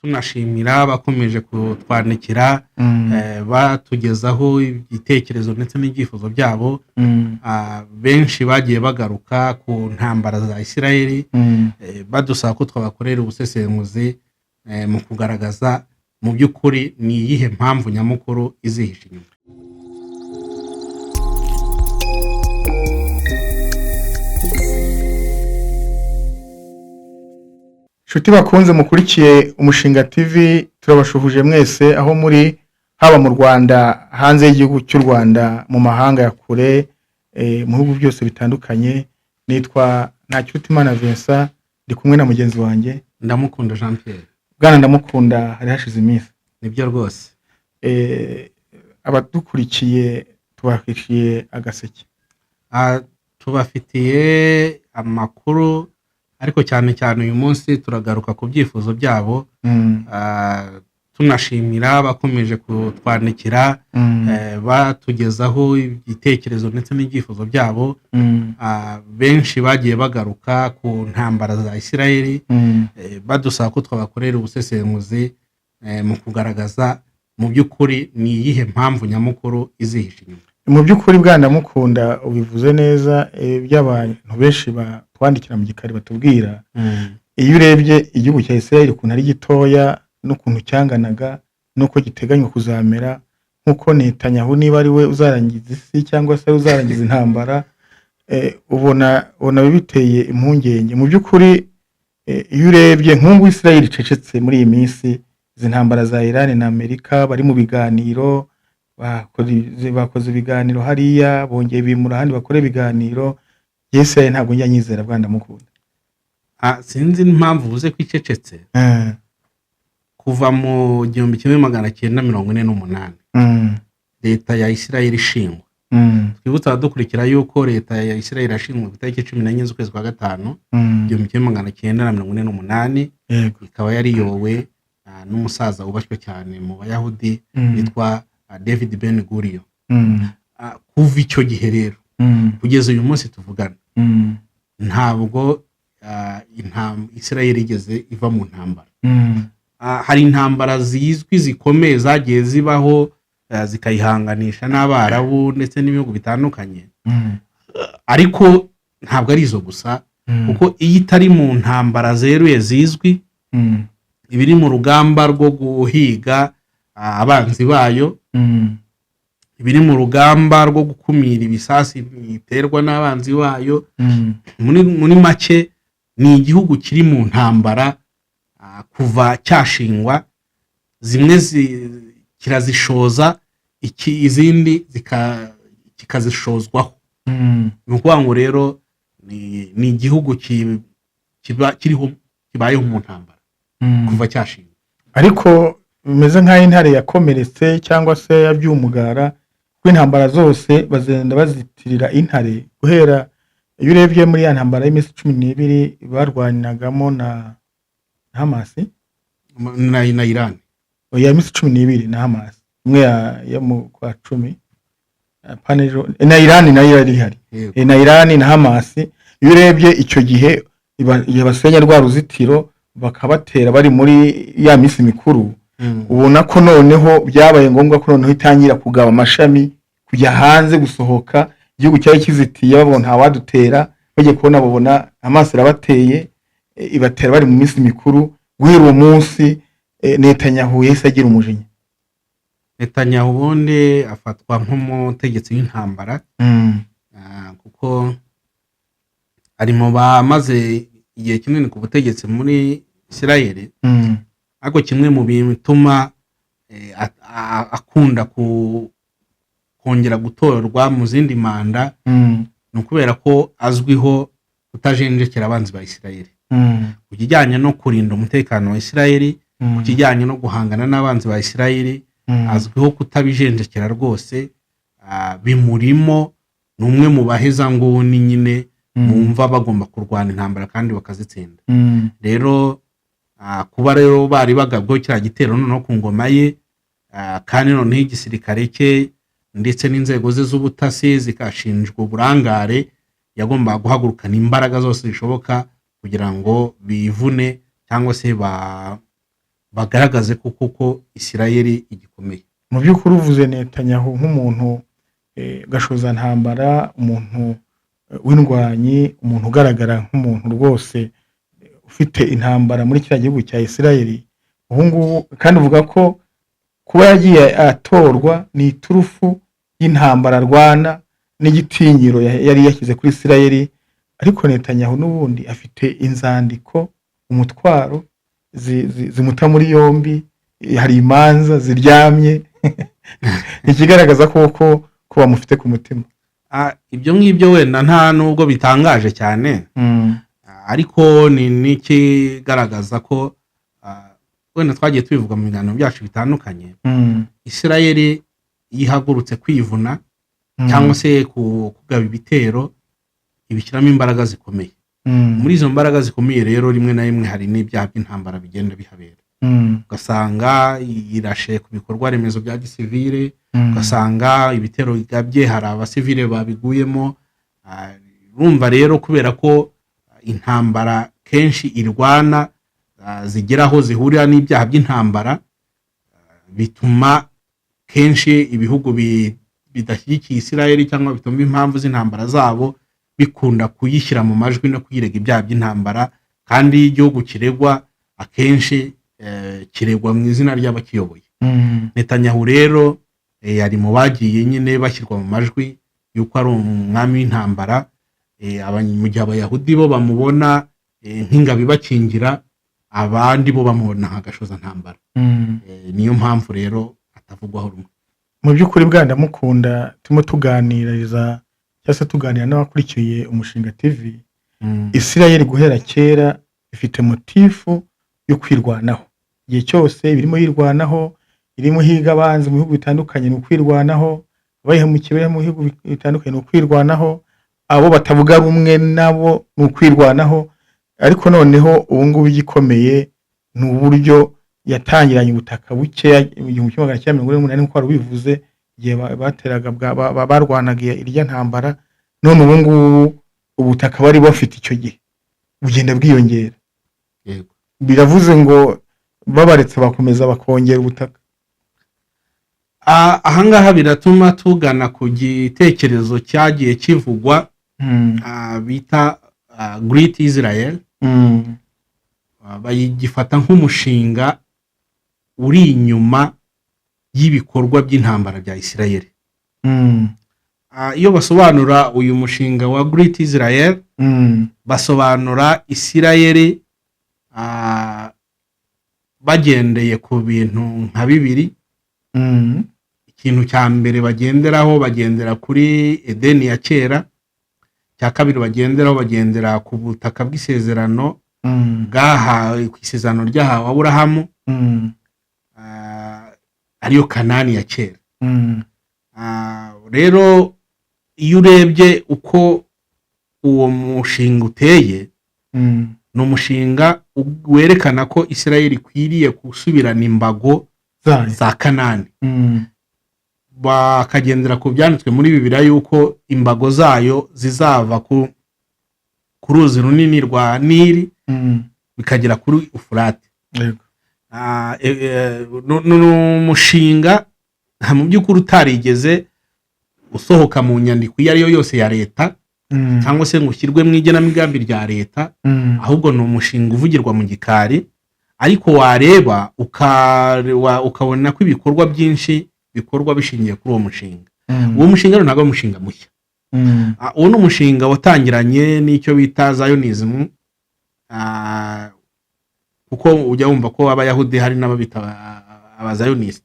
tunashimira bakomeje kutwandikira batugezaho ibitekerezo ndetse n'ibyifuzo byabo. Benshi bagiye bagaruka ku ntambara za Isirayeli, badusaba ko twabakorera ubusesenguzi mu kugaragaza mu by'ukuri ni iyihe mpamvu nyamukuru izihishe inyuma. Shuti bakunze mukurikiye Umushinga TV, turabashuhuje mwese aho muri, haba mu Rwanda, hanze y'igihugu cy'u Rwanda, mu mahanga ya kure, mu bihugu byose bitandukanye. Nitwa Ntakirutimana Vincent, ndi kumwe na mugenzi wanjye Ndamukunda Jean Pierre. Bwana Ndamukunda, hari hashize iminsi. Nibyo rwose. Abadukurikiye tubafitiye agaseke. Tubafitiye amakuru, ariko cyane cyane uyu munsi turagaruka ku byifuzo byabo. Tunashimira bakomeje kutwandikira batugezaho ibitekerezo ndetse n'ibyifuzo byabo. Benshi bagiye bagaruka ku ntambara za Isirayeli, badusaba ko twabakorera ubusesenguzi mu kugaragaza mu by'ukuri ni iyihe mpamvu nyamukuru izihishe inyuma. Mu by'ukuri Bwana Ndamukunda ubivuze neza, by'abantu benshi batwandikira mu gikari batubwira, iyo urebye igihugu cya Isirayeli ukuntu ari gitoya n'ukuntu cyanganaga nuko giteganywa kuzamera, nkuko Netanyahu niba ari we uzarangiza isi cyangwa se uzarangiza intambara, ubona bibiteye impungenge. Mu by'ukuri iyo urebye nk'ubu Isirayeli icecetse muri iyi minsi, izi ntambara za Iran na Amerika bari mu biganiro, bakoze ibiganiro hariya, bongeye bimura ahandi bakore ibiganiro. Isirayeli ntabwo njya nyizera Bwana Ndamukunda. Sinzi impamvu uvuze ko icecetse. Kuva mu 1948 leta ya Isirayeli ishingwa. Twibutsa dukurikira yuko leta ya Isirayeli yashingwa ku itariki 14 z'ukwezi kwa gatanu 1948, ikaba yariyowe n'umusaza wubashywe cyane mu Bayahudi witwa David Ben Gurion. Kuva icyo gihe rero kugeza uyu munsi tuvugana, ntabwo Isirayeli igeze iva mu ntambara. Hari intambara zizwi zikomeye zagiye zibaho zikayihanganisha n'Abarabu ndetse n'ibihugu bitandukanye, ariko ntabwo ari izo gusa, kuko iyo itari mu ntambara zeruye zizwi, ibiri mu rugamba rwo guhiga abanzi bayo, ibiri mu rugamba rwo gukumira ibisasi biterwa n'abanzi bayo, muri make ni igihugu kiri mu ntambara kuva cyashingwa. Zimwe kirazishoza, izindi kikazishozwaho. Ni ukuvuga ngo rero ni igihugu kibayeho mu ntambara kuva cyashingwa, ariko bimeze nk'aho intare yakomeretse cyangwa se yabyumugara, kuko intambara zose bazenda bazitirira intare. Guhera iyo urebye muri ya ntambara y'iminsi 12 barwanagamo na Hamas na Iran, oya iminsi 12 na Hamas, imwe ya mu kwa 10 panejo na Iran nayo yari hari, na Iran na Hamas. Iyo urebye icyo gihe yabasenya rwa ruzitiro bakabatera bari muri ya minsi mikuru, ubona ko noneho byabaye ngombwa ko noneho itangira kugaba amashami, kujya hanze gusohoka. Igihugu cyari kizitiye, babona nta wadutera, bagiye kubona babona amaso arabateye, ibatera bari mu minsi mikuru. Guhera uwo munsi Netanyahu yese agira umujinya. Netanyahu ubundi afatwa nk'umutegetsi w'intambara, kuko ari mu bamaze igihe kinini ku butegetsi muri Isirayeli, ariko kimwe mu bituma akunda kongera gutorwa mu zindi manda, ni ukubera ko azwiho kutajenjekera abanzi ba Isirayeli. Ku kijyanye no kurinda umutekano wa Isirayeli, ku kijyanye no guhangana n'abanzi ba Isirayeli, azwiho kutabijenjekera rwose. Bimurimo, ni umwe mu baheza nguni nyine bumva bagomba kurwana intambara kandi bakazitsinda. Rero kuba rero bari bagabweho kiriya gitero noneho ku ngoma ye, kandi noneho igisirikare cye ndetse n'inzego ze z'ubutasi zikashinjwa uburangare, yagomba guhagurukana imbaraga zose zishoboka kugira ngo bivune cyangwa se bagaragaze ko Isirayeli igikomeye. Mu by'ukuri uvuze Netanyahu nk'umuntu gashoza ntambara, umuntu w'indwanyi, umuntu ugaragara nk'umuntu rwose ufite intambara muri kiriya gihugu cya Isirayeli. Ubu ngubu kandi uvuga ko kuba yagiye atorwa ni iturufu y'intambara arwana n'igitinyiro yari yashyize kuri Isirayeli, ariko Netanyahu n'ubundi afite inzandiko, umutwaro zimuta muri yombi, hari imanza ziryamye ikigaragaza ko bamufite ku mutima. Ibyo ngibyo wenda nta nubwo bitangaje cyane, ariko ni n'ikigaragaza ko wenda twagiye tubivuga mu biganiro byacu bitandukanye. Isirayeli yihagurutse kwivuna cyangwa se kugaba ibitero, ibishyiramo imbaraga zikomeye. Muri izo mbaraga zikomeye rero rimwe na rimwe hari n'ibyaha by'intambara bigenda bihabera. Ugasanga irashe ku bikorwa remezo bya gisivile, ugasanga ibitero bigabye hari abasivile babiguyemo. Urumva rero kubera ko intambara kenshi irwana zigeraho zihurira n'ibyaha by'intambara, bituma kenshi ibihugu bidashyigikiye Isirayeli cyangwa bitumva impamvu z'intambara zabo bikunda kuyishyira mu majwi no kuyirega ibyaha by'intambara, kandi igihugu kiregwa akenshi kiregwa mu izina ry'abakiyoboye. Netanyahu rero yari mu bagiye nyine bashyirwa mu majwi yuko ari umwami w'intambara, mu gihe abayahudi bo bamubona nk'ingabo ibakingira, abandi bo bamubona nka gashoza ntambara. Niyo mpamvu rero atavugwaho rumwe. Mu by'ukuri bwa ndamukunda turimo tuganiriza cyangwa se tuganira n'abakurikiye Umushinga TV, Isirayeli guhera kera ifite motifu yo kwirwanaho. Igihe cyose birimo yirwanaho, irimo higa abanzi mu bihugu bitandukanye ni ukwirwanaho, abayihemukiye mu bihugu bitandukanye ni ukwirwanaho, abo batavuga rumwe nabo ni ukwirwanaho. Ariko noneho ubu ngubu igikomeye ni uburyo yatangiranye ubutaka bukeya mu 1948 nk'uko wari bivuze, igihe bateraga barwanaga irya ntambara. None ubu ngubu ubutaka bari bafite icyo gihe bugenda bwiyongera. Biravuze ngo babaretse bakomeza bakongera ubutaka. Ahangaha biratuma tugana ku gitekerezo cyagiye kivugwa bita Great Israel. Bayigifata nk'umushinga uri inyuma y'ibikorwa by'intambara bya Isirayeli. Iyo basobanura uyu mushinga wa Great Israel, basobanura Isirayeli bagendeye ku bintu nka bibiri. Ikintu cya mbere bagendera kuri Edeni ya kera, cya kabiri bagendera ku butaka bw'isezerano bwahawe ku isezerano ryahawe Aburahamu, ariyo Kanani ya kera. Rero iyo urebye uko uwo mushinga uteye, ni umushinga werekana ko Isirayeli ikwiriye gusubirana imbago za Kanani. Bakagendera ku byanditswe muri Bibiliya yuko imbago zayo zizava ku ruzi runini rwa Nili bikagera kuri Ufurate. N'umushinga mu by'ukuri utarigeze usohoka mu nyandiko iyo ariyo yose ya leta cyangwa se ngo ushyirwe mu igenamigambi rya leta, ahubwo ni umushinga uvugirwa mu gikari, ariko wareba ukabona ko ibikorwa byinshi bikorwa bishingiye kuri uwo mushinga. Uwo mushinga ntabwo ari umushinga mushya. Uwo ni umushinga watangiranye n'icyo bita Zionism, kuko ujya wumva ko abayahudi hari n'ababita abazionist.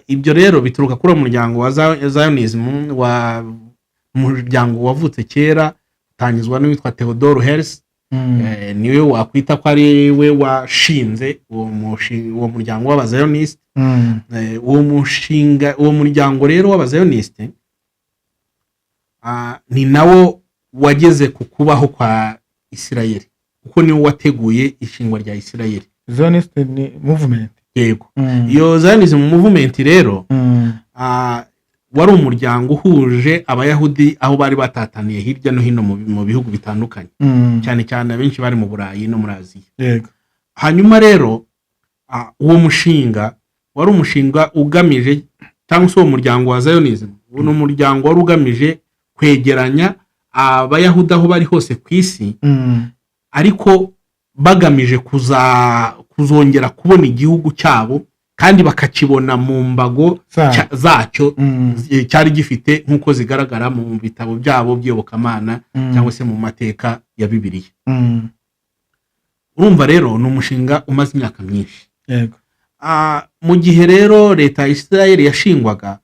Ibyo rero bituruka kuri umuryango wa Zionism, wa umuryango wavutse kera utangizwa n'uwitwa Theodor Herzl. Niwe wakwita ko ari we washinze uwo muryango w'abazionist. Uwo muryango rero w'abazionist ni nawo wageze ku kubaho kwa Isirayeli, kuko niwe wateguye ishingwa rya Isirayeli. Zionist ni movement. Yego. Iyo Zionism movement rero wari umuryango uhuje abayahudi aho bari batataniye hirya no hino mu bihugu bitandukanye, cyane cyane abenshi bari mu Burayi no muri Aziya. Yego. Hanyuma rero uwo mushinga wari umushinga ugamije, cyangwa se uwo muryango wa Zionism ni umuryango wari ugamije kwegeranya abayahudi aho bari hose ku isi, ariko bagamije kuzongera kubona igihugu cyabo kandi bakakibona mu mbago zacyo cyari gifite nk'uko zigaragara mu bitabo byabo by'iyobokamana cyangwa se mu mateka ya Bibiliya. Urumva rero ni umushinga umaze imyaka myinshi. Mu gihe rero leta ya Isirayeli yashingwaga,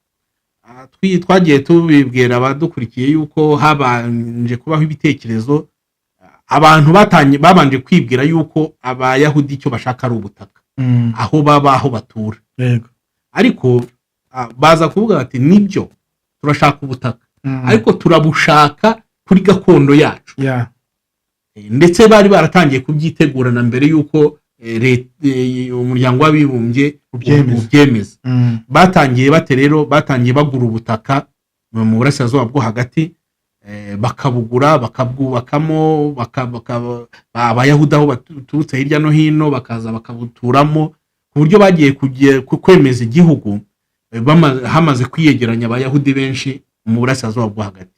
twagiye tubibwira abadukurikiye yuko habanje kubaho ibitekerezo, abantu babanje kwibwira yuko abayahudi icyo bashaka ari ubutaka, aho baba, aho batura. Ariko baza kuvuga bati nibyo turashaka ubutaka, ariko turabushaka kuri gakondo yacu. Ndetse bari baratangiye kubyitegurana mbere yuko umuryango w'abibumbye ubyemeza. Batangiye bate rero? Batangiye bagura ubutaka mu burasirazuba bwo hagati, bakabugura bakabwubakamo, abayahudi aho baturutse hirya no hino bakaza bakabuturamo, ku buryo bagiye kwemeza igihugu hamaze kwiyegeranya abayahudi benshi mu burasirazuba bwo hagati.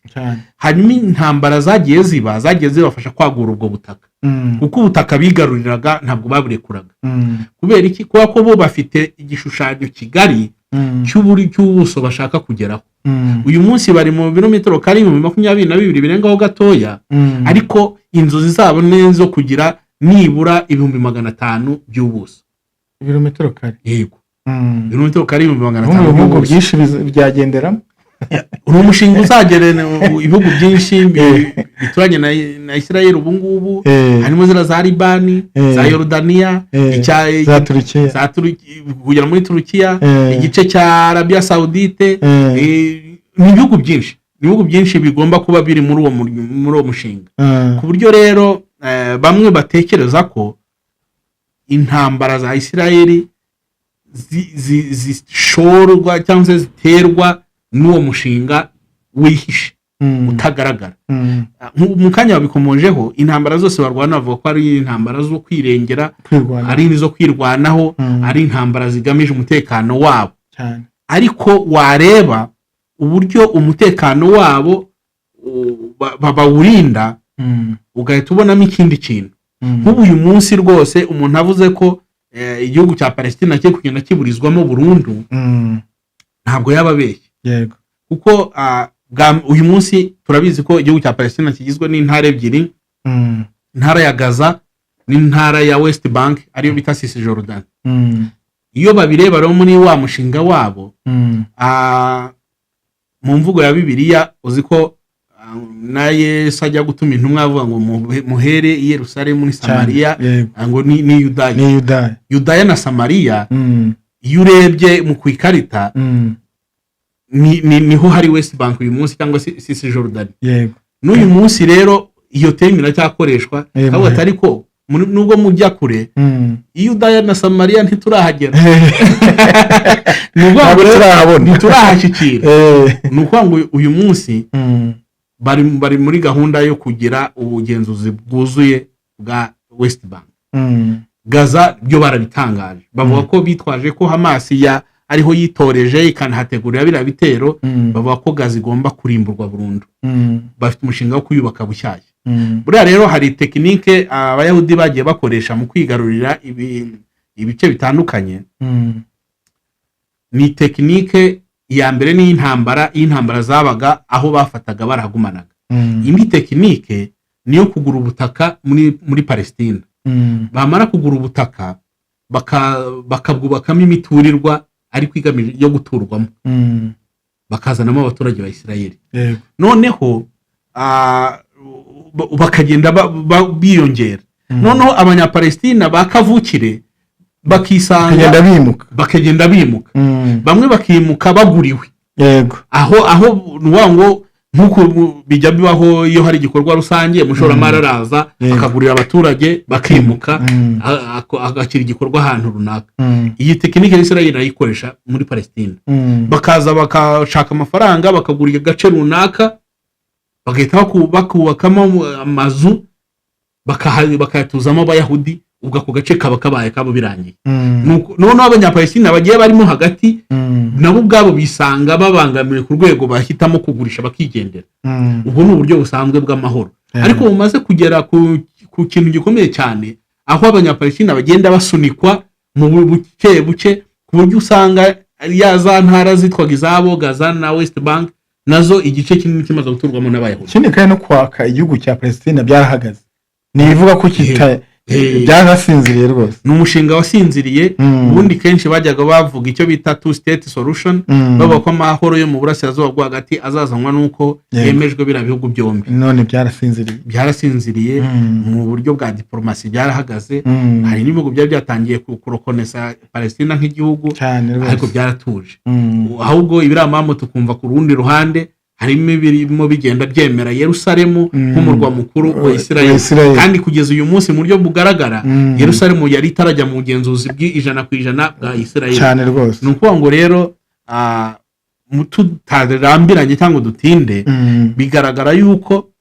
Hanyuma intambara zagiye zibafasha kwagura ubwo butaka, kuko ubutaka bigaruriraga ntabwo baburekuraga. Kubera iki? Kubera ko bo bafite igishushanyo kigari cy'ubuso bashaka kugeraho. Uyu munsi bari mu birometero kare 22 birengaho gatoya, ariko inzozi zabo neza kugira nibura 500 by'ubuso. Ibirometero kare? Yego. Ibirometero kare 500. Mu bihugu byinshi byagenderamo. Uri umushinga uzagera ibihugu byinshi bituranye na Isirayeli ubu ngubu, harimo zira za Libani, za Yorodaniya, za Turukiya, kugera muri Turukiya, igice cya Arabia Saudite, ni ibihugu byinshi bigomba kuba biri muri uwo mushinga. Ku buryo rero bamwe batekereza ko intambara za Isirayeli zishorwa cyangwa se ziterwa n'uwo mushinga wihishe utagaragara. Mu kanya babikomojeho, intambara zose barwana bavuga ko ari intambara zo kwirengera, ari nizo kwirwanaho, ari intambara zigamije umutekano wabo. Ariko wareba uburyo umutekano wabo bawurinda, ugahita ubonamo ikindi kintu. Nk'ubu uyu munsi rwose umuntu avuze ko igihugu cya Palestina cyo kugenda kiburizwamo burundu, ntabwo yababeshye. Kuko uyu munsi turabizi ko igihugu cya Palestina kigizwe n'intara ebyiri, intara ya Gaza n'intara ya West Bank ariyo bita Cisjordan. Iyo babireba rero muri wa mushinga wabo, mu mvugo ya Bibiliya uzi ko na Yesu ajya gutuma intumwa avuga ngo muhere i Yerusalemu ni Samariya, ngo ni Yudaya na Samariya. Iyo urebye mu kwikarita, niho hari West Bank uyu munsi cyangwa Cisjordan. N'uyu munsi rero iyo term iracyakoreshwa, ahubwo atari ko nubwo mujya kure, Yudaya na Samariya ntiturahagera. Ntiturahashyikira. Nuko ngo uyu munsi bari muri gahunda yo kugira ubugenzuzi bwuzuye bwa West Bank. Gaza byo barabitangaje, bavuga ko bitwaje ko Hamas ariho yitoreje ikanahategurira biriya bitero, bavuga ko Gaza igomba kurimburwa burundu. Bafite umushinga wo kuyubaka bushyashya. Buriya rero hari tekinike abayahudi bagiye bakoresha mu kwigarurira ibice bitandukanye. Ni tekinike ya mbere ni intambara zabaga aho bafataga barahagumanaga. Indi tekinike niyo kugura ubutaka muri Palestina. Bamara kugura ubutaka bakabwubakamo imiturirwa ariko igamije yo guturwamo, bakazanamo abaturage ba Isirayeli. Noneho bakagenda biyongera. Noneho abanyapalestina bakavukire bakagenda bimuka. Bamwe bakimuka baguriwe. Aho nuwango nkuko bijya bibaho iyo hari igikorwa rusange, umushoramari araza akagurira abaturage bakimuka, agakira igikorwa ahantu runaka. Iyi tekinike Isirayeli ayikoresha muri Palestina. Bakaza bakashaka amafaranga bakagurira agace runaka, bagahita bakubakamo amazu bakayatuzamo abayahudi, ubwo ako gace kaba kabaye kabo birangiye. Noneho abanyapalestina bagiye barimo hagati nabo ubwabo bisanga babangamiwe ku rwego bahitamo kugurisha bakigendera. Ubwo ni uburyo busanzwe bw'amahoro, ariko bumaze kugera ku kintu gikomeye cyane, aho abanyapalestina bagenda basunikwa mu buke buke ku buryo usanga ya za ntara zitwaga izabo Gaza na West Bank nazo igice kinini kimaze guturwamo n'abayahudi. Ikindi kandi no kwaka igihugu cya Palestina byarahagaze, nivuga ko byarasinziriye rwose. Ni umushinga wasinziriye. Ubundi kenshi bajyaga bavuga icyo bita two state solution, bavuga ko amahoro yo mu burasirazuba bwo hagati azazanwa nuko yemejwe bira bihugu byombi. None byarasinziriye mu buryo bwa diplomasi byarahagaze. Hari n'ibihugu byari byatangiye kurokonesa Palestina nk'igihugu, ariko byaratuje. Ahubwo ibiramamo tukumva ku rundi ruhande harimo ibirimo bigenda byemera Yerusalemu nk'umurwa mukuru wa Isirayeli, kandi kugeza uyu munsi mu buryo bugaragara Yerusalemu yari itarajya mu bugenzuzi bw'100% bwa Isirayeli cyane rwose. Ni ukuvuga ngo rero tutarambiranye cyangwa dutinde, bigaragara yuko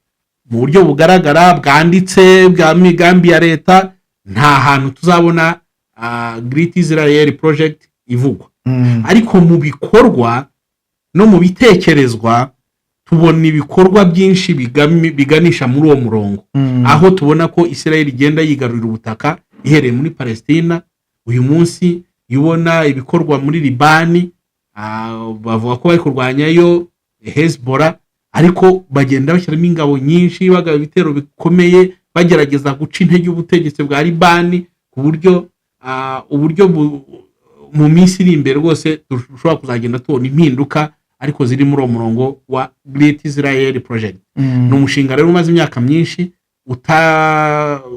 mu buryo bugaragara bwanditse bwa migambi ya leta nta hantu tuzabona Great Israel Project ivugwa, ariko mu bikorwa no mu bitekerezwa tubona ibikorwa byinshi biganisha muri uwo murongo, aho tubona ko Israel igenda yigarurira ubutaka ihereye muri Palestina. Uyu munsi yubona ibikorwa muri Libani, bavuga ko bari kurwanyayo Hezbollah, ariko bagenda bashyiramo ingabo nyinshi, bagaba ibitero bikomeye bagerageza guca intege ubutegetsi bwa Libani, ku buryo uburyo mu minsi iri imbere rwose dushobora kuzagenda tubona impinduka ariko ziri muri uwo murongo wa Great Israel Project. Ni umushinga rero umaze imyaka myinshi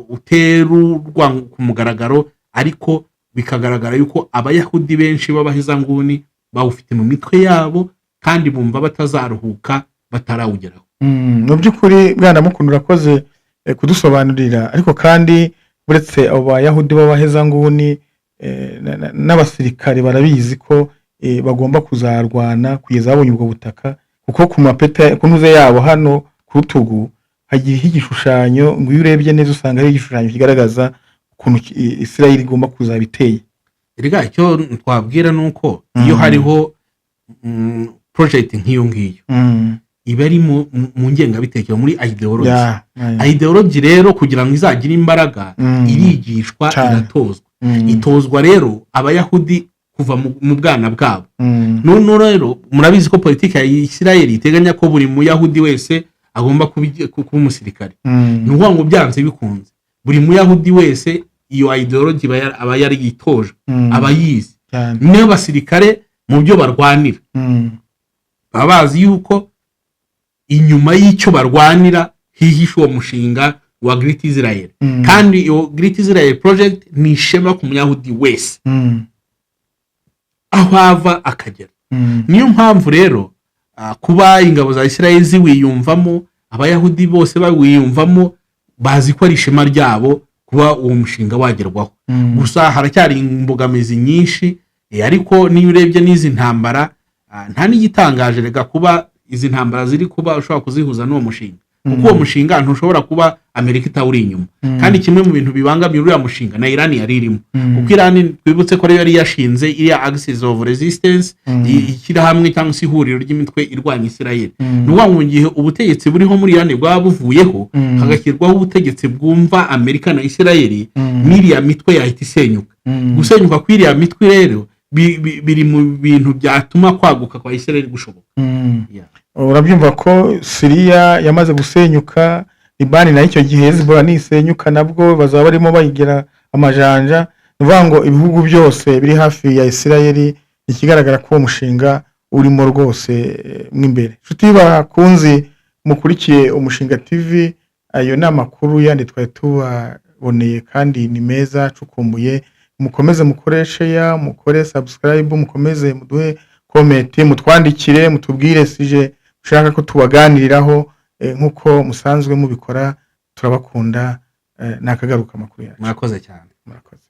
uterurwa ku mugaragaro, ariko bikagaragara yuko abayahudi benshi b'abahezanguni bawufite mu mitwe yabo kandi bumva batazaruhuka batarawugeraho. Mu by'ukuri Bwana Mukunda urakoze kudusobanurira, ariko kandi uretse abo bayahudi b'abahezanguni n'abasirikare barabizi ko bagomba kuzarwana kugeza babonye ubwo butaka, kuko ku mapeta kunuze yabo hano ku rutugu hagira igishushanyo, ngo iyo urebye neza usanga ari igishushanyo kigaragaza ukuntu Isirayeli igomba kuzabiteye. Erega icyo twabwira nuko iyo hariho project nk'iyo ngiyo iba ari mu ngengabitekerezo, muri ideology. Ideology rero kugira ngo izagire imbaraga irigishwa, iratozwa. Itozwa rero abayahudi kuva mu bwana bwabo. None rero murabizi ko politiki ya Isirayeli iteganya ko buri muyahudi wese agomba kuba umusirikare. Ni ukuvuga ngo byanze bikunze buri muyahudi wese iyo ideology aba yari yitoje, aba yizi. Niyo basirikare mu byo barwanira baba bazi yuko inyuma y'icyo barwanira hihishe uwo mushinga wa Great Israel, kandi iyo Great Israel Project ni ishema ku muyahudi wese aho ava akagera. Niyo mpamvu rero kuba ingabo za Isirayeli ziwiyumvamo, abayahudi bose bawiyumvamo, bazi ko ari ishema ryabo kuba uwo mushinga wagerwaho. Gusa haracyari imbogamizi nyinshi, ariko niyo urebye n'izi ntambara nta n'igitangaje rega kuba izi ntambara ziri kuba ushobora kuzihuza n'uwo mushinga, kuko uwo mushinga ntushobora kuba Amerika itawuri inyuma. Kandi kimwe mu bintu bibangamiye uriya mushinga na Iran yari irimo, kuko Iran twibutse ko yari yashinze iriya Axis of Resistance, ishyirahamwe cyangwa se ihuriro ry'imitwe irwanya Isirayeli. Ni ukuvuga ngo mu gihe ubutegetsi buriho muri Iran bwaba buvuyeho hagashyirwaho ubutegetsi bwumva Amerika na Isirayeli, n'iriya mitwe yahita isenyuka. Gusenyuka kw'iriya mitwe rero biri mu bintu byatuma kwaguka kwa Isirayeli gushoboka. Urabyumva ko Syria yamaze gusenyuka, Libani na icyo gihe Hezbollah nisenyuka nabwo bazaba barimo bayigira amajanja. Nuvuga ngo ibihugu byose biri hafi ya Isirayeli, ikigaragara ko uwo mushinga urimo rwose mwimbere. Nshuti bakunzi mukurikiye Umushinga TV, ayo ni amakuru yandi twari tubaboneye kandi ni meza acukumbuye. Mukomeze mukoreshe mukore subscribe, mukomeze muduhe comment, mutwandikire mutubwire sije ushaka ko tubaganiriraho nkuko musanzwe mubikora. Turabakunda, nakagaruka amakuru yacu. Murakoze cyane. Murakoze.